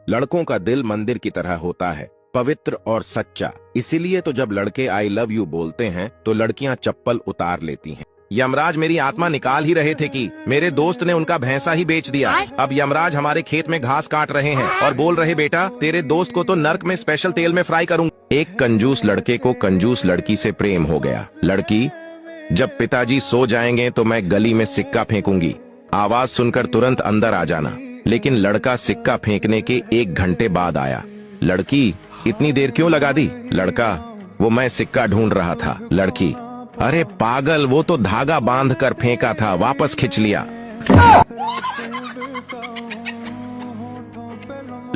लड़कों का दिल मंदिर की तरह होता है, पवित्र और सच्चा। इसीलिए तो जब लड़के आई लव यू बोलते हैं तो लड़कियां चप्पल उतार लेती हैं। यमराज मेरी आत्मा निकाल ही रहे थे कि मेरे दोस्त ने उनका भैंसा ही बेच दिया। अब यमराज हमारे खेत में घास काट रहे हैं और बोल रहे, बेटा तेरे दोस्त को तो नर्क में स्पेशल तेल में फ्राई करूंगा। एक कंजूस लड़के को कंजूस लड़की से प्रेम हो गया। लड़की, जब पिताजी सो जाएंगे तो मैं गली में सिक्का फेंकूंगी, आवाज सुनकर तुरंत अंदर आ जाना। लेकिन लड़का सिक्का फेंकने के 1 घंटे बाद आया। लड़की, इतनी देर क्यों लगा दी? लड़का, वो मैं सिक्का ढूंढ रहा था। लड़की, अरे पागल, वो तो धागा बांध कर फेंका था, वापस खींच लिया।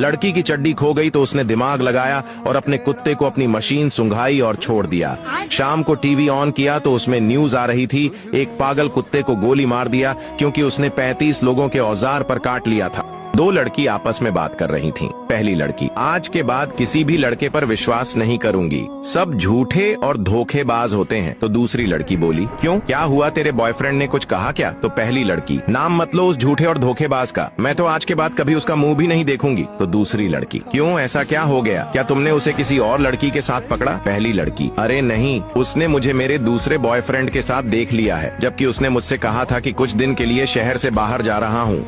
लड़की की चड्डी खो गई तो उसने दिमाग लगाया और अपने कुत्ते को अपनी मशीन सुंघाई और छोड़ दिया। शाम को टीवी ऑन किया तो उसमें न्यूज आ रही थी, एक पागल कुत्ते को गोली मार दिया क्योंकि उसने 35 लोगों के औजार पर काट लिया था। 2 लड़की आपस में बात कर रही थीं। पहली लड़की, आज के बाद किसी भी लड़के पर विश्वास नहीं करूंगी, सब झूठे और धोखेबाज होते हैं। तो दूसरी लड़की बोली, क्यों, क्या हुआ, तेरे बॉयफ्रेंड ने कुछ कहा क्या? तो पहली लड़की, नाम मत लो उस झूठे और धोखेबाज का, मैं तो आज के बाद कभी उसका मुंह भी नहीं देखूंगी। तो दूसरी लड़की, क्यों, ऐसा क्या हो गया, क्या तुमने उसे किसी और लड़की के साथ पकड़ा? पहली लड़की, अरे नहीं, उसने मुझे मेरे दूसरे बॉयफ्रेंड के साथ देख लिया है, जबकि उसने मुझसे कहा था कि कुछ दिन के लिए शहर से बाहर जा रहा हूँ।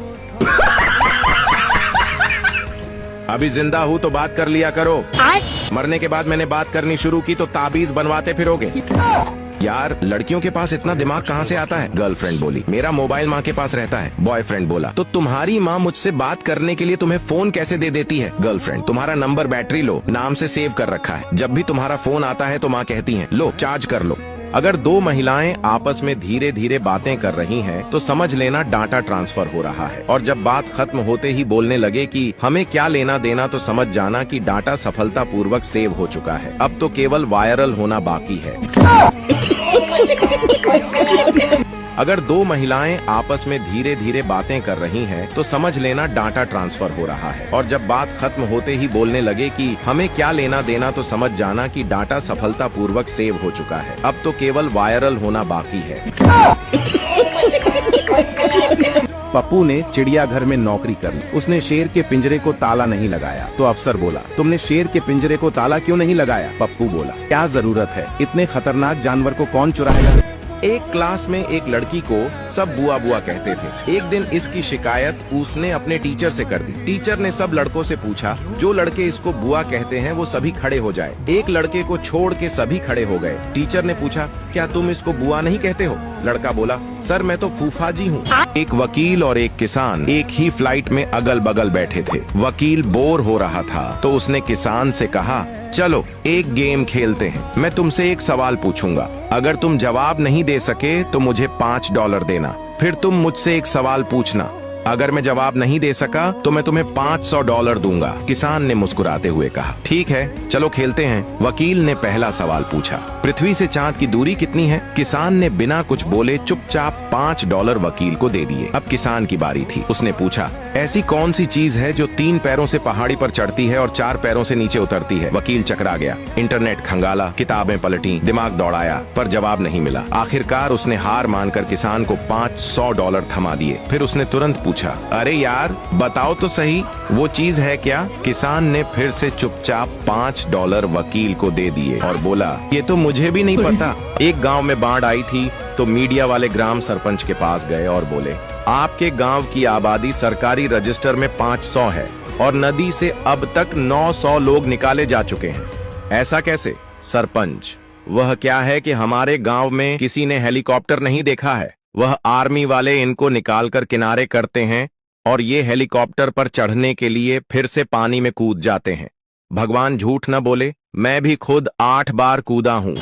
अभी जिंदा हूँ तो बात कर लिया करो, मरने के बाद मैंने बात करनी शुरू की तो ताबीज बनवाते फिरोगे। यार, लड़कियों के पास इतना दिमाग कहाँ से आता है? गर्लफ्रेंड बोली, मेरा मोबाइल माँ के पास रहता है। बॉयफ्रेंड बोला, तो तुम्हारी माँ मुझसे बात करने के लिए तुम्हें फोन कैसे दे देती है? गर्लफ्रेंड, तुम्हारा नंबर बैटरी लो नाम से सेव कर रखा है, जब भी तुम्हारा फोन आता है तो माँ कहती है, लो चार्ज कर लो। अगर 2 महिलाएं आपस में धीरे धीरे बातें कर रही हैं, तो समझ लेना डाटा ट्रांसफर हो रहा है। और जब बात खत्म होते ही बोलने लगे कि हमें क्या लेना देना, तो समझ जाना कि डाटा सफलतापूर्वक सेव हो चुका है। अब तो केवल वायरल होना बाकी है। अगर 2 महिलाएं आपस में धीरे धीरे बातें कर रही हैं, तो समझ लेना डाटा ट्रांसफर हो रहा है। और जब बात खत्म होते ही बोलने लगे कि हमें क्या लेना देना, तो समझ जाना कि डाटा सफलतापूर्वक सेव हो चुका है। अब तो केवल वायरल होना बाकी है। पप्पू ने चिड़ियाघर में नौकरी कर ली। उसने शेर के पिंजरे को ताला नहीं लगाया। तो अफसर बोला, तुमने शेर के पिंजरे को ताला क्यों नहीं लगाया? पप्पू बोला, क्या जरूरत है, इतने खतरनाक जानवर को कौन चुराएगा? एक क्लास में एक लड़की को सब बुआ बुआ कहते थे। एक दिन इसकी शिकायत उसने अपने टीचर से कर दी। टीचर ने सब लड़कों से पूछा, जो लड़के इसको बुआ कहते हैं वो सभी खड़े हो जाए। एक लड़के को छोड़ के सभी खड़े हो गए। टीचर ने पूछा, क्या तुम इसको बुआ नहीं कहते हो? लड़का बोला, सर मैं तो फूफा जी हूँ। एक वकील और एक किसान एक ही फ्लाइट में अगल बगल बैठे थे। वकील बोर हो रहा था तो उसने किसान से कहा, चलो एक गेम खेलते हैं, मैं तुमसे एक सवाल पूछूंगा, अगर तुम जवाब नहीं दे सके तो मुझे $5 देना, फिर तुम मुझसे एक सवाल पूछना, अगर मैं जवाब नहीं दे सका तो मैं तुम्हें $500 दूंगा। किसान ने मुस्कुराते हुए कहा, ठीक है चलो खेलते हैं। वकील ने पहला सवाल पूछा, पृथ्वी से चांद की दूरी कितनी है? किसान ने बिना कुछ बोले चुपचाप $5 वकील को दे दिए। अब किसान की बारी थी। उसने पूछा, ऐसी कौन सी चीज है जो 3 पैरों से पहाड़ी पर चढ़ती है और 4 पैरों से नीचे उतरती है? वकील चकरा गया। इंटरनेट खंगाला, किताबें पलटी, दिमाग दौड़ाया, पर जवाब नहीं मिला। आखिरकार उसने हार मानकर किसान को $500 थमा दिए। फिर उसने तुरंत पूछा, अरे यार बताओ तो सही, वो चीज है क्या? किसान ने फिर से चुपचाप $5 वकील को दे दिए और बोला, ये तो मुझे भी नहीं पता। एक गांव में बाढ़ आई थी तो मीडिया वाले ग्राम सरपंच के पास गए और बोले, आपके गांव की आबादी सरकारी रजिस्टर में 500 है और नदी से अब तक 900 लोग निकाले जा चुके हैं, ऐसा कैसे? सरपंच, वह क्या है कि हमारे गांव में किसी ने हेलीकॉप्टर नहीं देखा है, वह आर्मी वाले इनको निकालकर किनारे करते हैं और ये हेलीकॉप्टर पर चढ़ने के लिए फिर से पानी में कूद जाते हैं। भगवान झूठ न बोले, मैं भी खुद 8 बार कूदा हूँ।